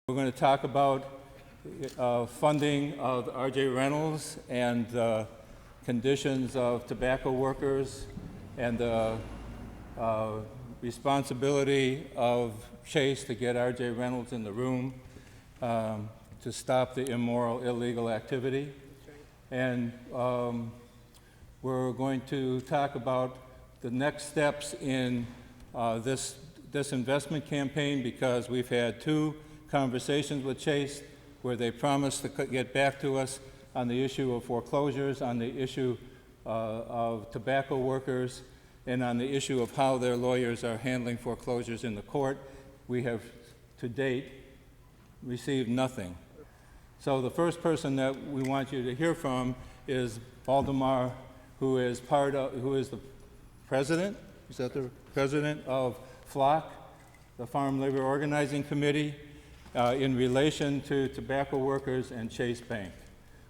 We're going to talk about funding of R.J. Reynolds and the conditions of tobacco workers and the responsibility of Chase to get R.J. Reynolds in the room to stop the immoral, illegal activity. And we're going to talk about the next steps in this investment campaign, because we've had two conversations with Chase where they promised to get back to us on the issue of foreclosures, on the issue of tobacco workers, and on the issue of how their lawyers are handling foreclosures in the court. We have, to date, received nothing. So the first person that we want you to hear from is Baldemar, who is the president, is that the president of FLOC, the Farm Labor Organizing Committee, in relation to tobacco workers and Chase Bank.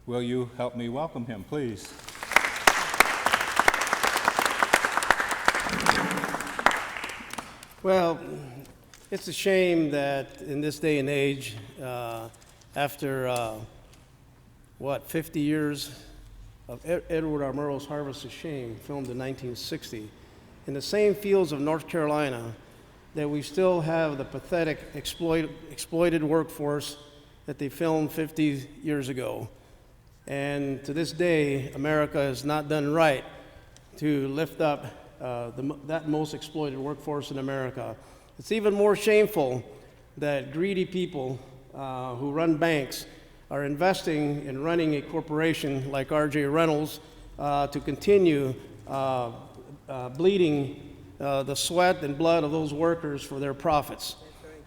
Will you help me welcome him, please? Well, it's a shame that in this day and age, after 50 years of Edward R. Murrow's Harvest of Shame, filmed in 1960, in the same fields of North Carolina, that we still have the pathetic exploited workforce that they filmed 50 years ago. And to this day, America has not done right to lift up that most exploited workforce in America. It's even more shameful that greedy people who run banks are investing in running a corporation like R.J. Reynolds to continue bleeding the sweat and blood of those workers for their profits.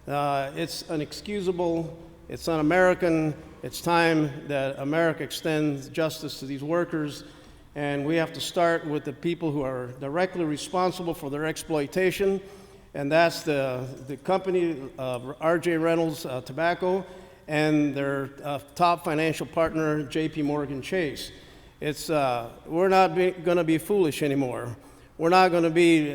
It's inexcusable, it's un-American. It's time that America extends justice to these workers, and we have to start with the people who are directly responsible for their exploitation, and that's the company of R.J. Reynolds Tobacco and their top financial partner, J.P. Morgan Chase. We're not going to be foolish anymore. We're not going to be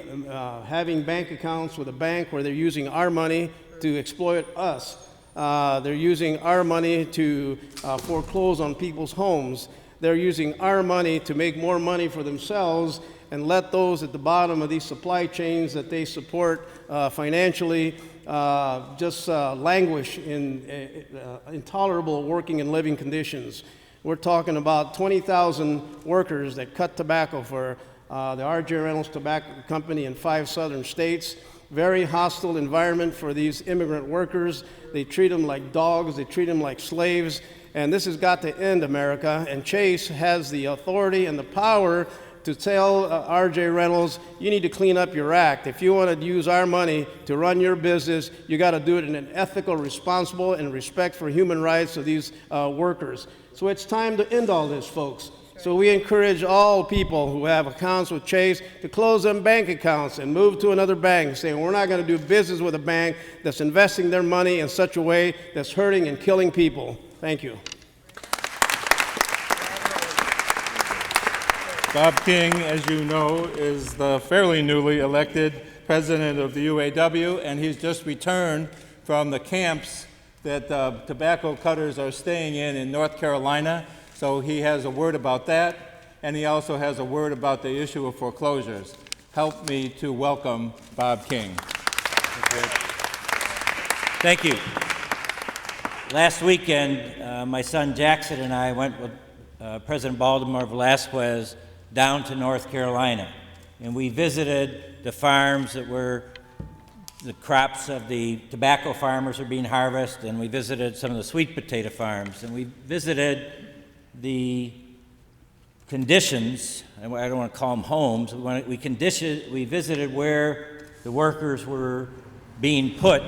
having bank accounts with a bank where they're using our money to exploit us. They're using our money to foreclose on people's homes. They're using our money to make more money for themselves and let those at the bottom of these supply chains that they support financially just languish in intolerable working and living conditions. We're talking about 20,000 workers that cut tobacco for the R.J. Reynolds Tobacco Company in 5 southern states. Very hostile environment for these immigrant workers. They treat them like dogs, they treat them like slaves, and this has got to end, America. And Chase has the authority and the power to tell R.J. Reynolds, you need to clean up your act. If you want to use our money to run your business, you got to do it in an ethical, responsible, and respect for human rights of these workers. So it's time to end all this, folks. So we encourage all people who have accounts with Chase to close them bank accounts and move to another bank, saying we're not going to do business with a bank that's investing their money in such a way that's hurting and killing people. Thank you. Bob King, as you know, is the fairly newly elected president of the UAW, and he's just returned from the camps that tobacco cutters are staying in North Carolina. So he has a word about that, and he also has a word about the issue of foreclosures. Help me to welcome Bob King. Thank you. Last weekend, my son Jackson and I went with President Baldemar Velásquez down to North Carolina, and we visited the farms that were the crops of the tobacco farmers are being harvested, and we visited some of the sweet potato farms, and we visited the conditions, I don't want to call them homes, we visited where the workers were being put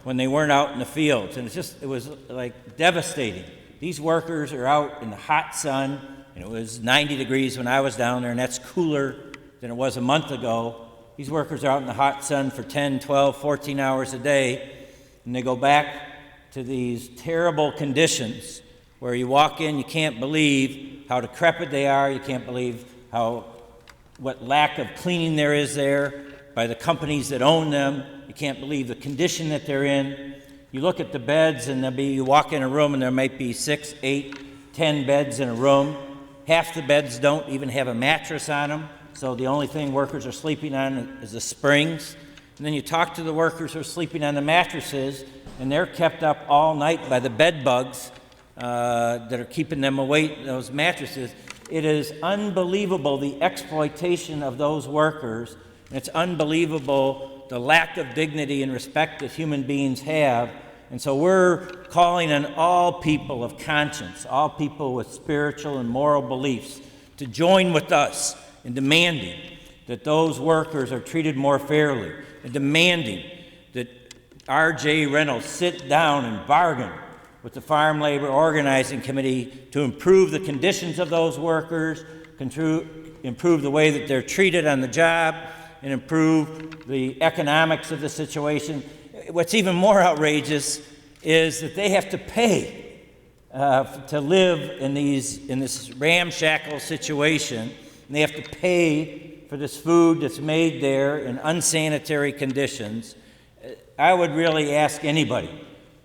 when they weren't out in the fields, and it was like devastating. These workers are out in the hot sun, and it was 90 degrees when I was down there, and that's cooler than it was a month ago. These workers are out in the hot sun for 10, 12, 14 hours a day, and they go back to these terrible conditions where you walk in, you can't believe how decrepit they are, you can't believe what lack of cleaning there is there by the companies that own them, you can't believe the condition that they're in. You look at the beds, and you walk in a room, and there might be 6, 8, 10 beds in a room. Half the beds don't even have a mattress on them, so the only thing workers are sleeping on is the springs. And then you talk to the workers who are sleeping on the mattresses, and they're kept up all night by the bed bugs that are keeping them awake, those mattresses. It is unbelievable, the exploitation of those workers, and it's unbelievable the lack of dignity and respect that human beings have. And so we're calling on all people of conscience, all people with spiritual and moral beliefs, to join with us in demanding that those workers are treated more fairly, and demanding that R.J. Reynolds sit down and bargain with the Farm Labor Organizing Committee to improve the conditions of those workers, improve the way that they're treated on the job, and improve the economics of the situation. What's even more outrageous is that they have to pay to live in this ramshackle situation, and they have to pay for this food that's made there in unsanitary conditions. I would really ask anybody,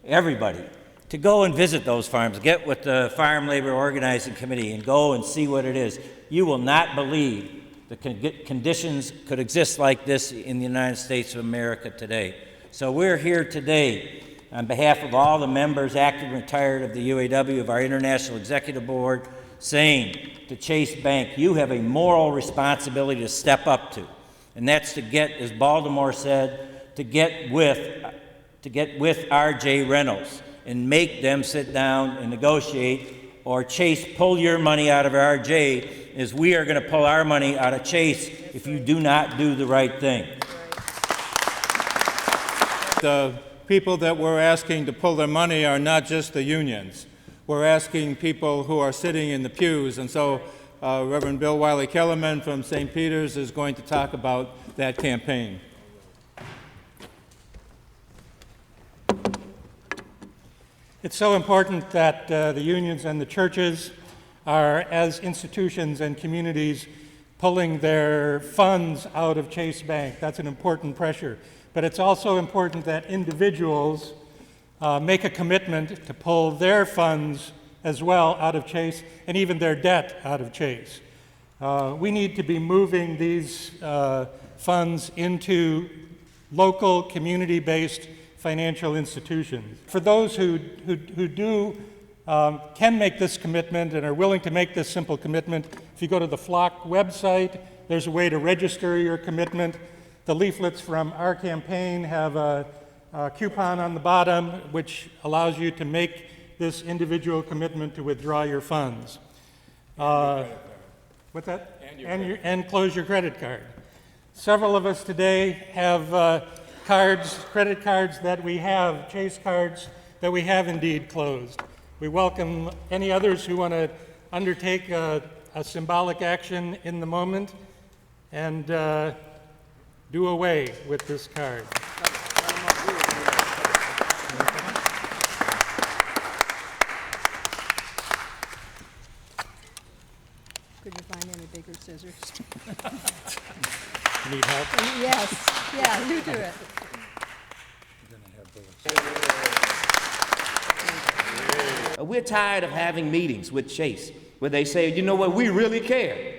everybody, to go and visit those farms, get with the Farm Labor Organizing Committee and go and see what it is. You will not believe the conditions could exist like this in the United States of America today. So we're here today on behalf of all the members, active and retired, of the UAW, of our International Executive Board, saying to Chase Bank, you have a moral responsibility to step up to. And that's to get, as Baldemar said, to get with R.J. Reynolds and make them sit down and negotiate, or Chase, pull your money out of R.J., as we are going to pull our money out of Chase if you do not do the right thing. The people that we're asking to pull their money are not just the unions. We're asking people who are sitting in the pews, and so Reverend Bill Wylie-Kellermann from St. Peter's is going to talk about that campaign. It's so important that the unions and the churches are, as institutions and communities, pulling their funds out of Chase Bank. That's an important pressure. But it's also important that individuals make a commitment to pull their funds as well out of Chase, and even their debt out of Chase. We need to be moving these funds into local, community-based financial institutions. For those who can make this commitment and are willing to make this simple commitment, if you go to the FLOC website, there's a way to register your commitment. The leaflets from our campaign have a coupon on the bottom which allows you to make this individual commitment to withdraw your funds. What's that? And close your credit card. Several of us today have credit cards that we have, Chase cards that we have indeed closed. We welcome any others who want to undertake a symbolic action in the moment and do away with this card. Could you find any bigger scissors? You need help? Yes, yeah, you do it. We're tired of having meetings with Chase where they say, you know what, we really care.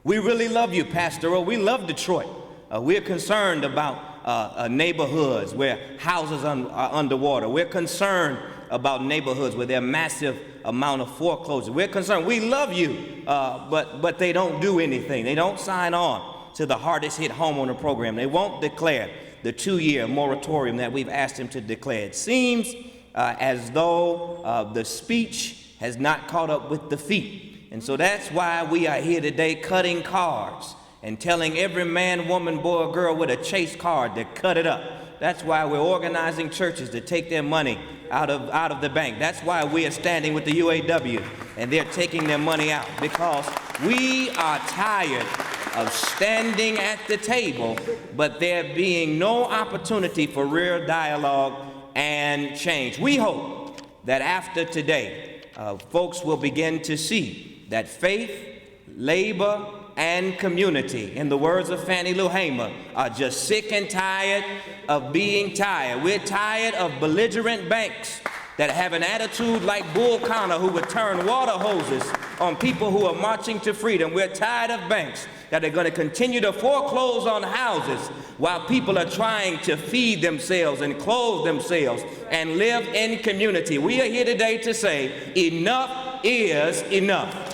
We really love you, Pastor Rowe. We love Detroit. We're concerned about neighborhoods where houses are underwater. We're concerned about neighborhoods where there are massive amount of foreclosure. We're concerned. We love you, but they don't do anything. They don't sign on to the hardest hit homeowner program. They won't declare the 2-year moratorium that we've asked them to declare. It seems as though the speech has not caught up with the feet. And so that's why we are here today cutting cards and telling every man, woman, boy, or girl with a Chase card to cut it up. That's why we're organizing churches to take their money out of the bank. That's why we are standing with the UAW and they're taking their money out, because we are tired of standing at the table, but there being no opportunity for real dialogue and change. We hope that after today, folks will begin to see that faith, labor, and community, in the words of Fannie Lou Hamer, are just sick and tired of being tired. We're tired of belligerent banks that have an attitude like Bull Connor, who would turn water hoses on people who are marching to freedom. We're tired of banks that are going to continue to foreclose on houses while people are trying to feed themselves and clothe themselves and live in community. We are here today to say enough is enough.